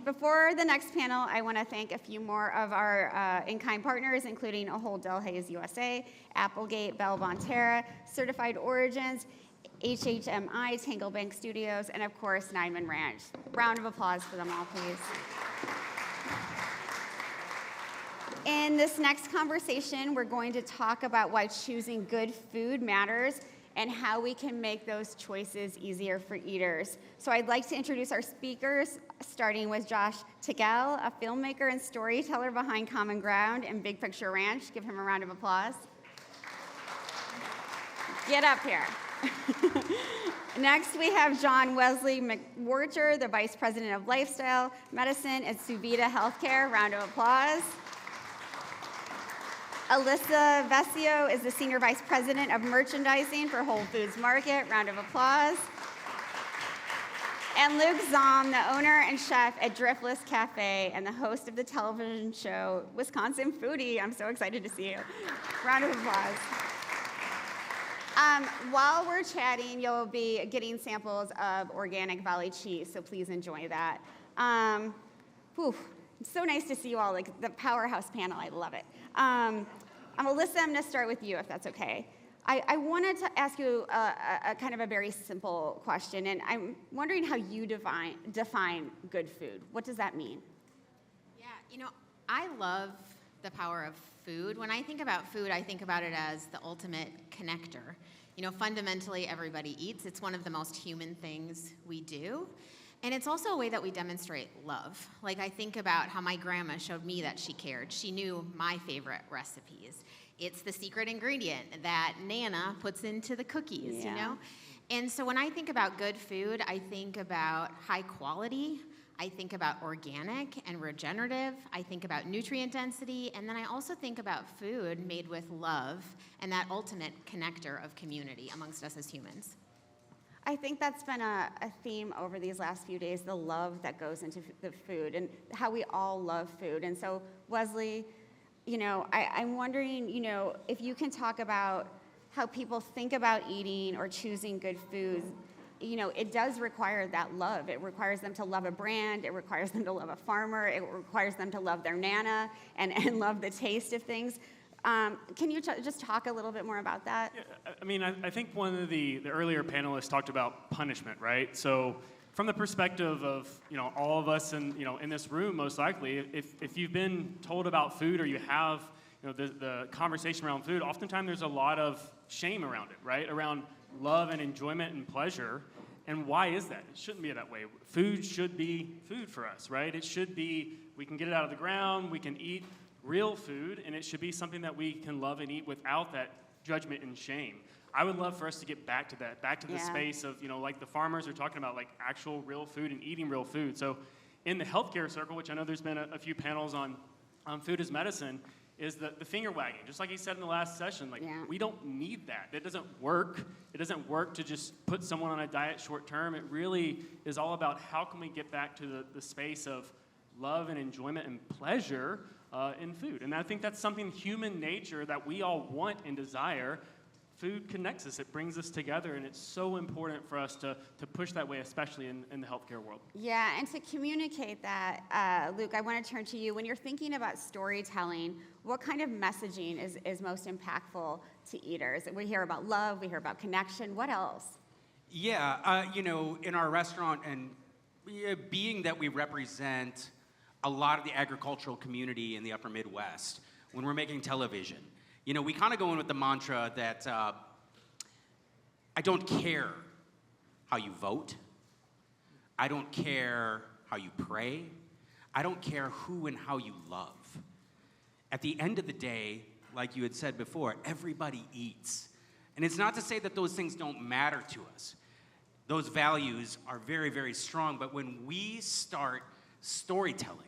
Before the next panel, I want to thank a few more of our in-kind partners, including Ahold Delhaize USA, Applegate, Bell Bonterra, Certified Origins, HHMI, Tangle Bank Studios, and of course, Nineman Ranch. Round of applause for them all, please. In this next conversation, we're going to talk about why choosing good food matters and how we can make those choices easier for eaters. So I'd like to introduce our speakers, starting with Josh Tickell, a filmmaker and storyteller behind Common Ground and Big Picture Ranch. Give him a round of applause. Get up here. Next, we have Wesley McWhorter, the Vice President of Lifestyle Medicine at Suvida Healthcare. Round of applause. Alyssa Vesio is the Senior Vice President of Merchandising for Whole Foods Market. Round of applause. And Luke Zahm, the owner and chef at Driftless Cafe and the host of the television show Wisconsin Foodie. I'm so excited to see you. Round of applause. While we're chatting, you'll be getting samples of organic Valley cheese, so please enjoy that. It's so nice to see you all, like the powerhouse panel. I love it. Alyssa, I'm going to start with you, if that's okay. I wanted to ask you a kind of a very simple question, and I'm wondering how you define good food. What does that mean? Yeah, I love the power of food. When I think about food, I think about it as the ultimate connector. Fundamentally, everybody eats. It's one of the most human things we do. And it's also a way that we demonstrate love. Like, I think about how my grandma showed me that she cared. She knew my favorite recipes. It's the secret ingredient that Nana puts into the cookies, And so when I think about good food, I think about high quality. I think about organic and regenerative. I think about nutrient density. And then I also think about food made with love and that ultimate connector of community amongst us as humans. I think that's been a theme over these last few days, the love that goes into the food and how we all love food. And so, Wesley, I'm wondering, if you can talk about how people think about eating or choosing good foods. It does require that love. It requires them to love a brand. It requires them to love a farmer. It requires them to love their Nana and love the taste of things. Can you just talk a little bit more about that? Yeah, I think one of the earlier panelists talked about punishment, right? So from the perspective of, all of us in this room, most likely, if you've been told about food or you have, the conversation around food, oftentimes there's a lot of shame around it, right? Around love and enjoyment and pleasure. And why is that? It shouldn't be that way. Food should be food for us, right? It should be, we can get it out of the ground, we can eat real food, and it should be something that we can love and eat without that judgment and shame. I would love for us to get back to that, back to the space of, like the farmers are talking about, like actual real food and eating real food. So in the healthcare circle, which I know there's been a few panels on food as medicine, is the finger wagging. Just like he said in the last session, we don't need that. It doesn't work. It doesn't work to just put someone on a diet short term. It really is all about how can we get back to the space of love and enjoyment and pleasure in food. And I think that's something human nature that we all want and desire. Food connects us. It brings us together, and it's so important for us to push that way, especially in the healthcare world. Yeah, and to communicate that, Luke, I want to turn to you. When you're thinking about storytelling, what kind of messaging is most impactful to eaters? We hear about love, we hear about connection. What else? Yeah, in our restaurant, and being that we represent a lot of the agricultural community in the upper Midwest, when we're making television, we kind of go in with the mantra that I don't care how you vote. I don't care how you pray. I don't care who and how you love. At the end of the day, like you had said before, everybody eats. And it's not to say that those things don't matter to us. Those values are very, very strong. But when we start storytelling,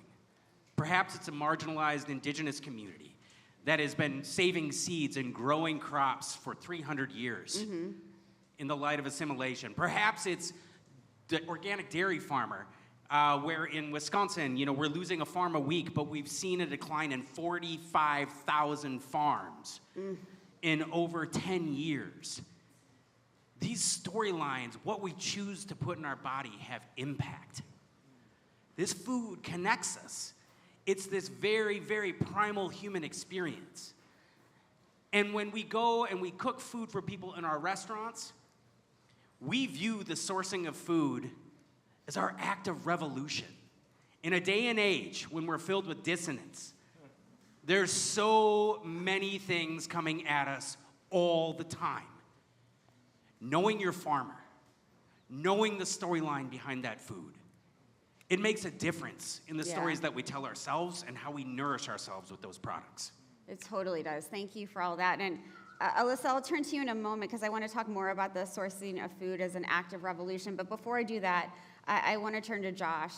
perhaps it's a marginalized indigenous community that has been saving seeds and growing crops for 300 years in the light of assimilation. Perhaps it's the organic dairy farmer, where in Wisconsin, we're losing a farm a week, but we've seen a decline in 45,000 farms in over 10 years. These storylines, what we choose to put in our body, have impact. This food connects us. It's this very, very primal human experience. And when we go and we cook food for people in our restaurants, we view the sourcing of food as our act of revolution. In a day and age when we're filled with dissonance, there's so many things coming at us all the time. Knowing your farmer, knowing the storyline behind that food, it makes a difference in the stories that we tell ourselves and how we nourish ourselves with those products. It totally does. Thank you for all that. And Alyssa, I'll turn to you in a moment because I want to talk more about the sourcing of food as an act of revolution. But before I do that, I want to turn to Josh.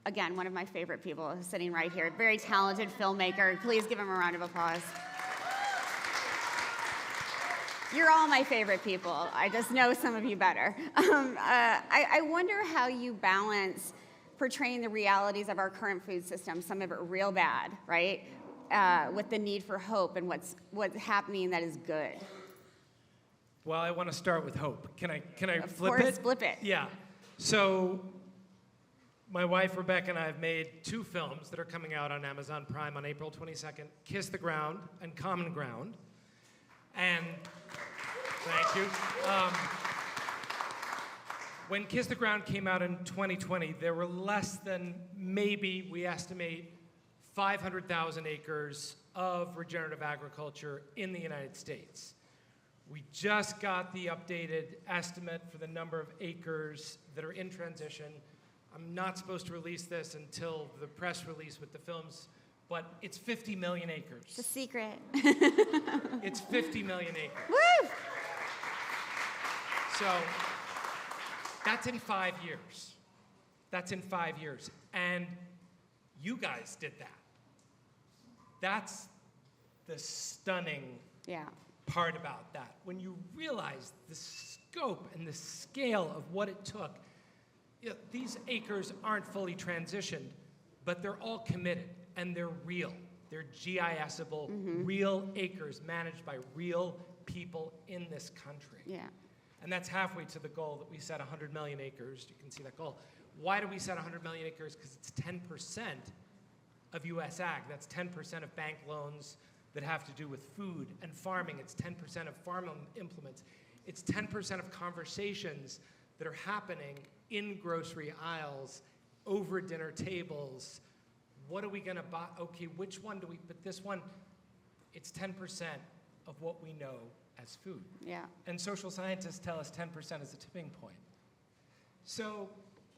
Again, one of my favorite people sitting right here. Very talented filmmaker. Please give him a round of applause. You're all my favorite people. I just know some of you better. I wonder how you balance portraying the realities of our current food system, some of it real bad, right, with the need for hope and what's happening that is good. Well, I want to start with hope. Can I flip it? Of course, flip it. Yeah. So my wife, Rebecca, and I have made 2 films that are coming out on Amazon Prime on April 22nd, Kiss the Ground and Common Ground. And thank you. When Kiss the Ground came out in 2020, there were less than, maybe, we estimate, 500,000 acres of regenerative agriculture in the United States. We just got the updated estimate for the number of acres that are in transition. I'm not supposed to release this until the press release with the films, but it's 50 million acres. It's a secret. It's 50 million acres. Woo! So that's in 5 years. That's in 5 years. And you guys did that. That's the stunning part about that. When you realize the scope and the scale of what it took, these acres aren't fully transitioned, but they're all committed and they're real. They're GIS-able, real acres managed by real people in this country. Yeah. And that's halfway to the goal that we set 100 million acres. You can see that goal. Why do we set 100 million acres? Because it's 10% of U.S. ag. That's 10% of bank loans that have to do with food and farming. It's 10% of farm implements. It's 10% of conversations that are happening in grocery aisles, over dinner tables. What are we going to buy? Okay, which one do we, but this one, it's 10% of what we know as food. Yeah. And social scientists tell us 10% is a tipping point. So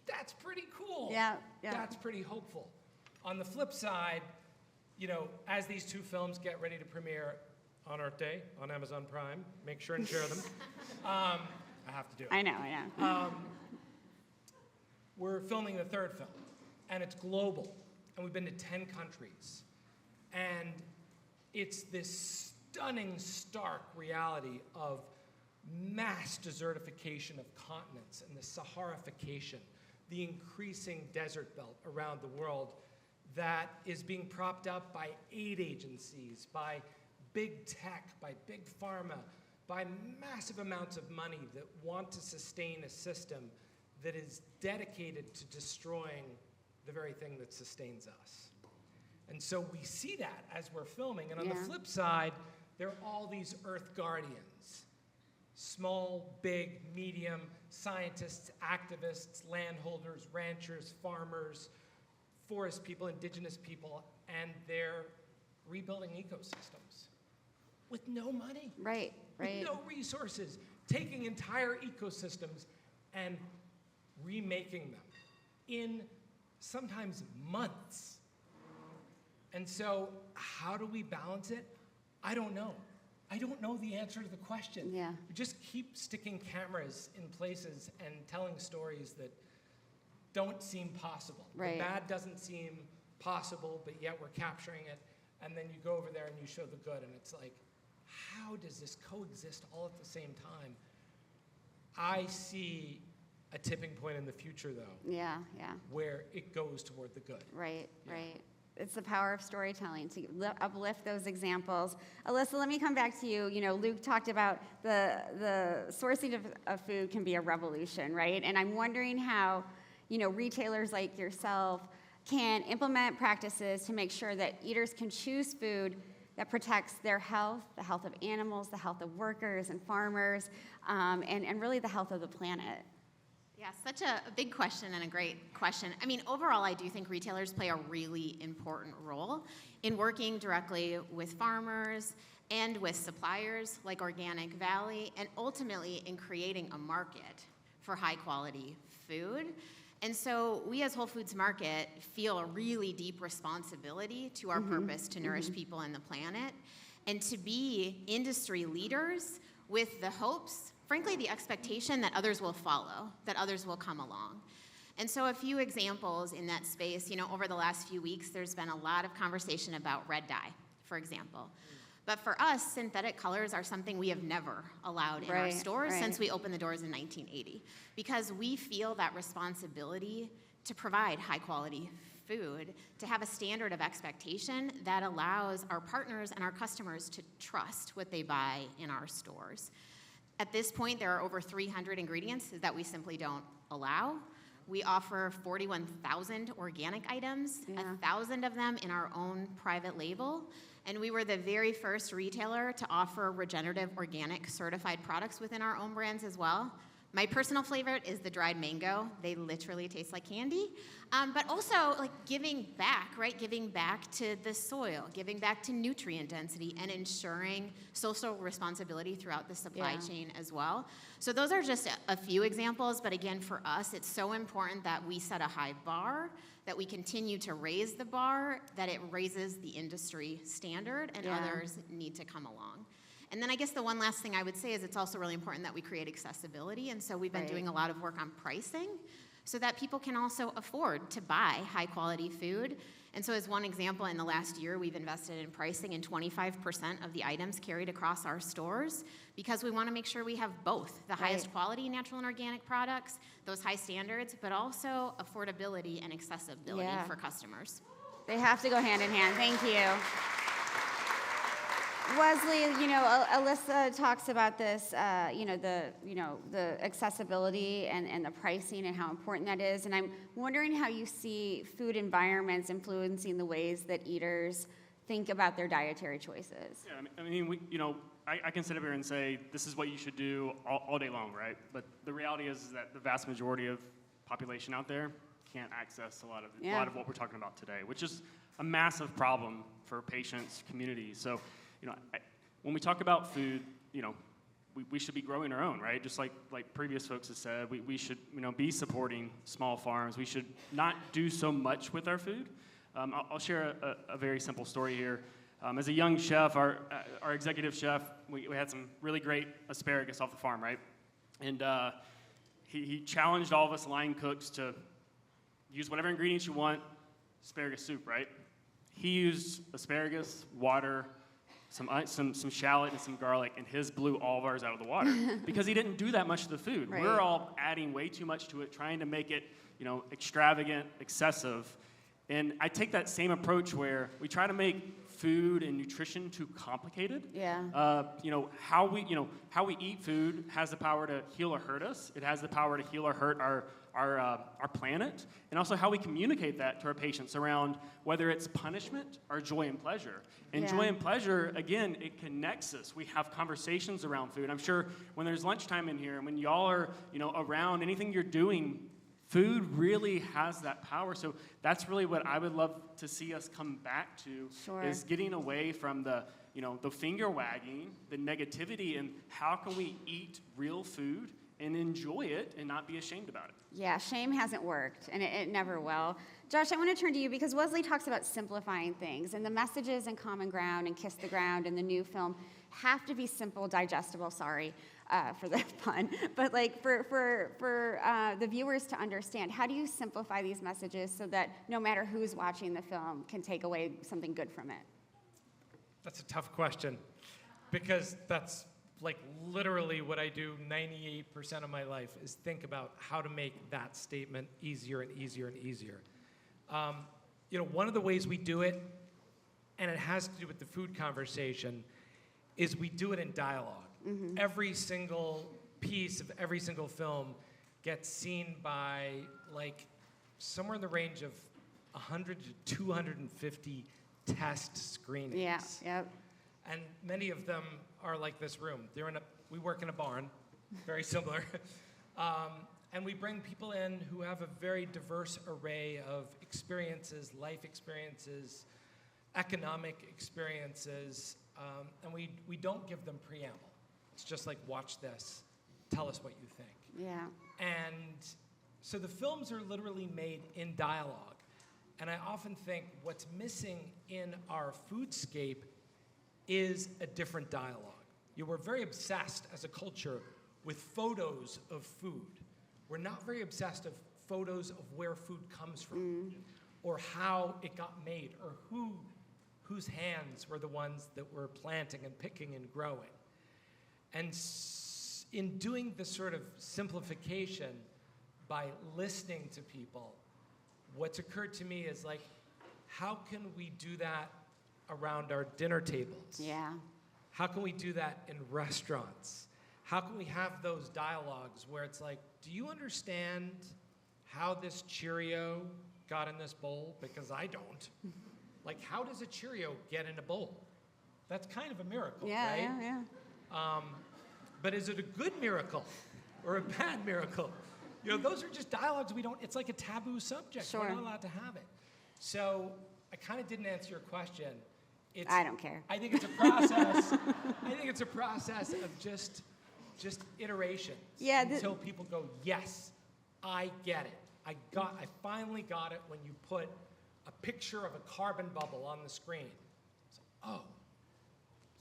that's pretty cool. Yeah, yeah. That's pretty hopeful. On the flip side, as these 2 films get ready to premiere on Earth Day on Amazon Prime, make sure and share them. I have to do it. I know. We're filming the 3rd film, and it's global, and we've been to 10 countries. And it's this stunning, stark reality of mass desertification of continents and the Saharification, the increasing desert belt around the world that is being propped up by aid agencies, by big tech, by big pharma, by massive amounts of money that want to sustain a system that is dedicated to destroying the very thing that sustains us. And so we see that as we're filming. And on the flip side, there are all these Earth Guardians. Small, big, medium, scientists, activists, landholders, ranchers, farmers, forest people, indigenous people, and they're rebuilding ecosystems with no money. Right. With no resources, taking entire ecosystems and remaking them in sometimes months. And so how do we balance it? I don't know. I don't know the answer to the question. Yeah. We just keep sticking cameras in places and telling stories that don't seem possible. Right. The bad doesn't seem possible, but yet we're capturing it. And then you go over there and you show the good, and it's like, how does this coexist all at the same time? I see a tipping point in the future, though. Yeah. Where it goes toward the good. Right. It's the power of storytelling to uplift those examples. Alyssa, let me come back to you. Luke talked about the sourcing of food can be a revolution, right? And I'm wondering how, retailers like yourself can implement practices to make sure that eaters can choose food that protects their health, the health of animals, the health of workers and farmers, and really the health of the planet? Yeah, such a big question and a great question. I mean, overall, I do think retailers play a really important role in working directly with farmers and with suppliers like Organic Valley, and ultimately in creating a market for high quality food. And so we as Whole Foods Market feel a really deep responsibility to our purpose to nourish people and the planet, and to be industry leaders with the hopes, frankly, the expectation that others will follow, that others will come along. And so a few examples in that space, you know, over the last few weeks, there's been a lot of conversation about red dye, for example. But for us, synthetic colors are something we have never allowed in our stores since we opened the doors in 1980, because we feel that responsibility to provide high quality food, to have a standard of expectation that allows our partners and our customers to trust what they buy in our stores. At this point, there are over 300 ingredients that we simply don't allow. We offer 41,000 organic items, 1,000 of them in our own private label. And we were the very first retailer to offer regenerative organic certified products within our own brands as well. My personal favorite is the dried mango. They literally taste like candy. But also like giving back, right? Giving back to the soil, giving back to nutrient density, and ensuring social responsibility throughout the supply chain as well. So those are just a few examples, but again, for us, it's so important that we set a high bar, that we continue to raise the bar, that it raises the industry standard, and others need to come along. And then I guess the one last thing I would say is it's also really important that we create accessibility. And so we've been doing a lot of work on pricing so that people can also afford to buy high quality food. And so as one example, in the last year, we've invested in pricing in 25% of the items carried across our stores, because we want to make sure we have both the highest quality natural and organic products, those high standards, but also affordability and accessibility for customers. They have to go hand in hand. Thank you. Wesley, you know, Alyssa talks about this, the accessibility and the pricing and how important that is. And I'm wondering how you see food environments influencing the ways that eaters think about their dietary choices. Yeah, I mean, I can sit up here and say this is what you should do all day long, right? But the reality is that the vast majority of population out there can't access a lot of what we're talking about today, which is a massive problem for patients, communities. So, when we talk about food, we should be growing our own, right? Just like previous folks have said, we should be supporting small farms. We should not do so much with our food. I'll share a very simple story here. As a young chef, our executive chef, we had some really great asparagus off the farm, right? And he challenged all of us line cooks to use whatever ingredients you want, asparagus soup, right? He used asparagus, water, some shallot and some garlic, and his blew all of ours out of the water because he didn't do that much to the food. Right. We're all adding way too much to it, trying to make it, extravagant, excessive. And I take that same approach where we try to make food and nutrition too complicated. Yeah. How we eat food has the power to heal or hurt us. It has the power to heal or hurt our planet, and also how we communicate that to our patients around whether it's punishment or joy and pleasure. And joy and pleasure, again, it connects us. We have conversations around food. I'm sure when there's lunchtime in here and when y'all are, around, anything you're doing, food really has that power. So that's really what I would love to see us come back to, is getting away from the finger wagging, the negativity, and how can we eat real food and enjoy it and not be ashamed about it. Yeah, shame hasn't worked, and it never will. Josh, I want to turn to you because Wesley talks about simplifying things, and the messages in Common Ground and Kiss the Ground and the new film have to be simple, digestible, sorry for the pun, but for the viewers to understand. How do you simplify these messages so that no matter who's watching the film can take away something good from it? That's a tough question, because that's literally what I do 98% of my life is think about how to make that statement easier and easier and easier. One of the ways we do it, and it has to do with the food conversation, is we do it in dialogue. Mm-hmm. Every single piece of every single film gets seen by somewhere in the range of 100 to 250 test screenings. Yeah, yep. And many of them are like this room. We work in a barn, very similar. And we bring people in who have a very diverse array of experiences, life experiences, economic experiences, and we don't give them preamble. It's just like, watch this, tell us what you think. Yeah. And so the films are literally made in dialogue. And I often think what's missing in our foodscape is a different dialogue. We're very obsessed as a culture with photos of food. We're not very obsessed of photos of where food comes from, or how it got made, or whose hands were the ones that were planting and picking and growing. And in doing this sort of simplification by listening to people, what's occurred to me is like, how can we do that around our dinner tables? Yeah. How can we do that in restaurants? How can we have those dialogues where it's like, do you understand how this Cheerio got in this bowl? Because I don't. Like, how does a Cheerio get in a bowl? That's kind of a miracle, Yeah, right? yeah, yeah. But is it a good miracle or a bad miracle? Those are just dialogues it's like a taboo subject. Sure. We're not allowed to have it. So I kind of didn't answer your question. I don't care. I think it's a process. I think it's a process of just iterations. Yeah, until people go, yes, I get it. I finally got it when you put a picture of a carbon bubble on the screen. So, oh.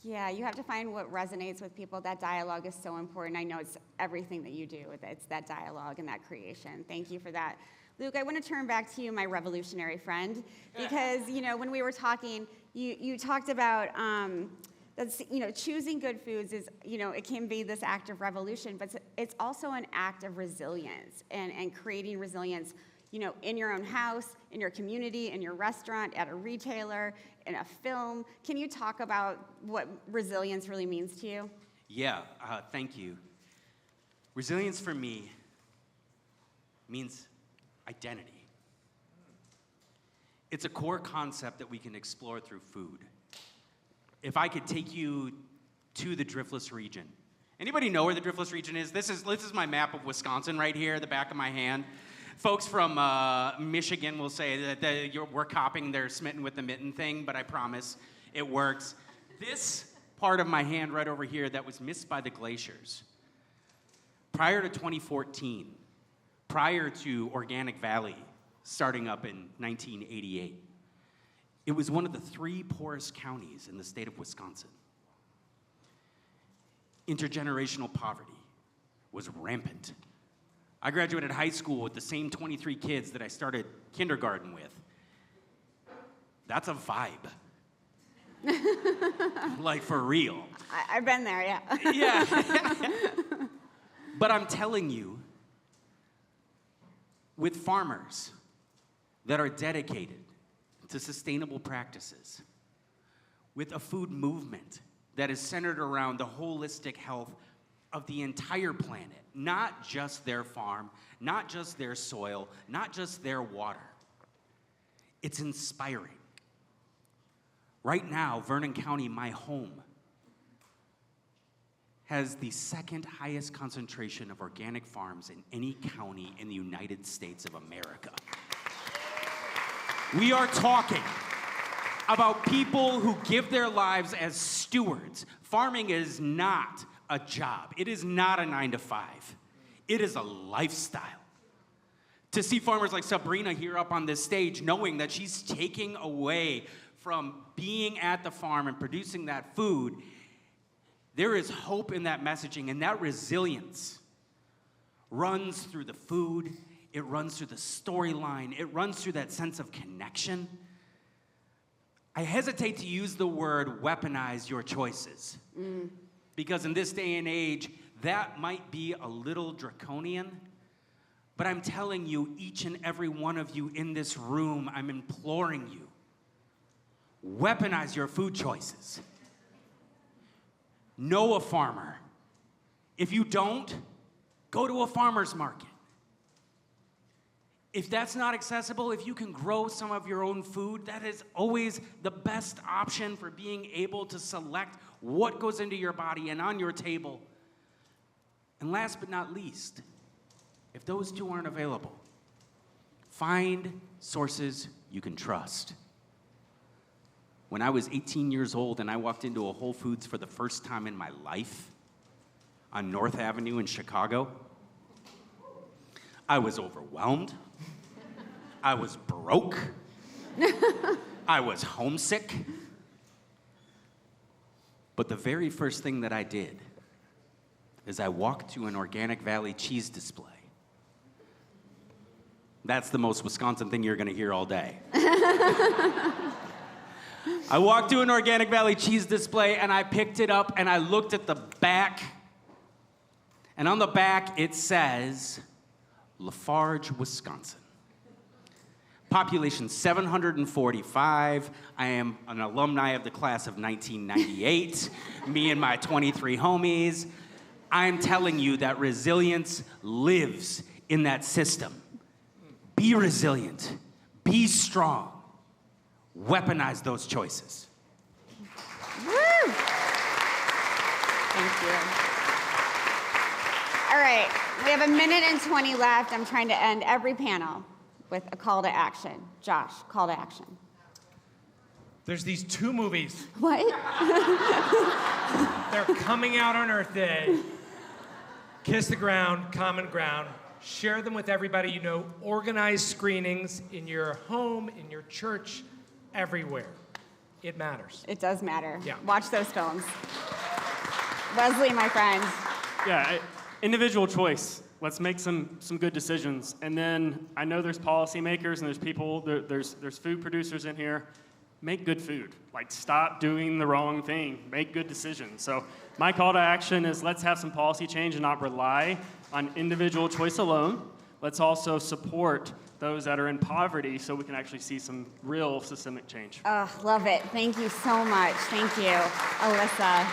Yeah, you have to find what resonates with people. That dialogue is so important. I know it's everything that you do. It's that dialogue and that creation. Thank you for that. Luke, I want to turn back to you, my revolutionary friend, because, when we were talking, you talked about that's, choosing good foods is, it can be this act of revolution, but it's also an act of resilience and creating resilience, in your own house, in your community, in your restaurant, at a retailer, in a film. Can you talk about what resilience really means to you? Yeah, thank you. Resilience for me means identity. It's a core concept that we can explore through food. If I could take you to the Driftless region. Anybody know where the Driftless region is? This is my map of Wisconsin right here, the back of my hand. Folks from Michigan will say that we're copying their smitten with the mitten thing, but I promise it works. This part of my hand right over here that was missed by the glaciers. Prior to 2014, prior to Organic Valley starting up in 1988, it was one of the 3 poorest counties in the state of Wisconsin. Intergenerational poverty was rampant. I graduated high school with the same 23 kids that I started kindergarten with. That's a vibe. Like, for real. I've been there, yeah. Yeah. But I'm telling you, with farmers that are dedicated to sustainable practices, with a food movement that is centered around the holistic health of the entire planet, not just their farm, not just their soil, not just their water. It's inspiring. Right now, Vernon County, my home, has the second highest concentration of organic farms in any county in the United States of America. We are talking about people who give their lives as stewards. Farming is not a job. It is not a 9-to-5. It is a lifestyle. To see farmers like Sabrina here up on this stage, knowing that she's taking away from being at the farm and producing that food, there is hope in that messaging, and that resilience runs through the food, it runs through the storyline, it runs through that sense of connection. I hesitate to use the word weaponize your choices, because in this day and age, that might be a little draconian, but I'm telling you, each and every one of you in this room, I'm imploring you, weaponize your food choices. Know a farmer. If you don't, go to a farmer's market. If that's not accessible, if you can grow some of your own food, that is always the best option for being able to select what goes into your body and on your table. And last but not least, if those two aren't available, find sources you can trust. When I was 18 years old and I walked into a Whole Foods for the first time in my life on North Avenue in Chicago, I was overwhelmed. I was broke. I was homesick. But the very first thing that I did is I walked to an Organic Valley cheese display. That's the most Wisconsin thing you're gonna hear all day. I walked to an Organic Valley cheese display and I picked it up and I looked at the back. And on the back it says, Lafarge, Wisconsin. Population 745. I am an alumni of the class of 1998. Me and my 23 homies. I'm telling you that resilience lives in that system. Be resilient. Be strong. Weaponize those choices. Woo! Thank you. All right, we have 1 minute and 20 left. I'm trying to end every panel with a call to action. Josh, call to action. There's these 2 movies. What? They're coming out on Earth Day. Kiss the Ground, Common Ground. Share them with everybody you know. Organize screenings in your home, in your church, everywhere. It matters. It does matter. Yeah. Watch those films. Wesley, my friend. Yeah, individual choice. Let's make some good decisions. And then I know there's policymakers and there's people, there's food producers in here. Make good food. Like, stop doing the wrong thing. Make good decisions. So my call to action is let's have some policy change and not rely on individual choice alone. Let's also support those that are in poverty so we can actually see some real systemic change. Love it. Thank you so much. Thank you, Alyssa.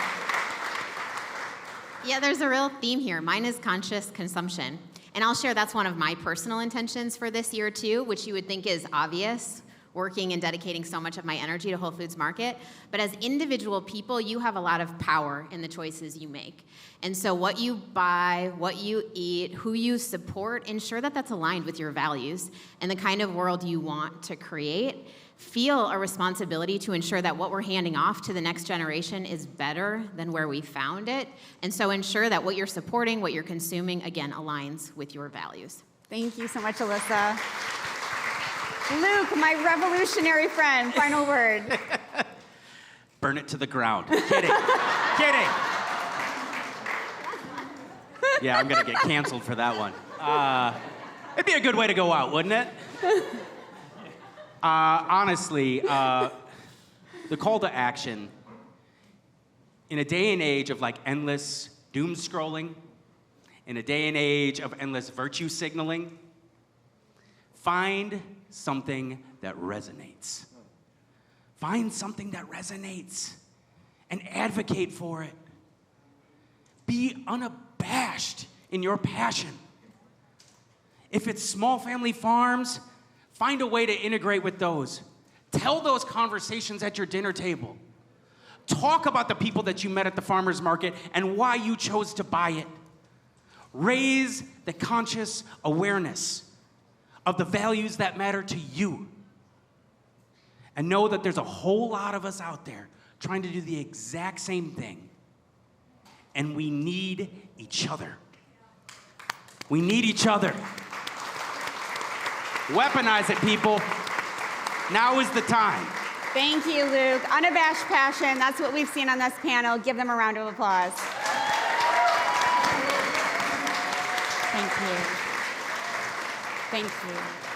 Yeah, there's a real theme here. Mine is conscious consumption. And I'll share that's one of my personal intentions for this year too, which you would think is obvious, working and dedicating so much of my energy to Whole Foods Market. But as individual people, you have a lot of power in the choices you make. And so what you buy, what you eat, who you support, ensure that that's aligned with your values and the kind of world you want to create. Feel a responsibility to ensure that what we're handing off to the next generation is better than where we found it. And so ensure that what you're supporting, what you're consuming, again, aligns with your values. Thank you so much, Alyssa. Luke, my revolutionary friend, final word. Burn it to the ground. Kidding. Kidding. Yeah, I'm gonna get canceled for that one. It'd be a good way to go out, wouldn't it? Honestly, the call to action, in a day and age of like endless doom scrolling, in a day and age of endless virtue signaling, find something that resonates. Find something that resonates and advocate for it. Be unabashed in your passion. If it's small family farms, find a way to integrate with those. Tell those conversations at your dinner table. Talk about the people that you met at the farmer's market and why you chose to buy it. Raise the conscious awareness of the values that matter to you. And know that there's a whole lot of us out there trying to do the exact same thing. And we need each other. We need each other. Weaponize it, people. Now is the time. Thank you, Luke. Unabashed passion. That's what we've seen on this panel. Give them a round of applause. Thank you. Thank you.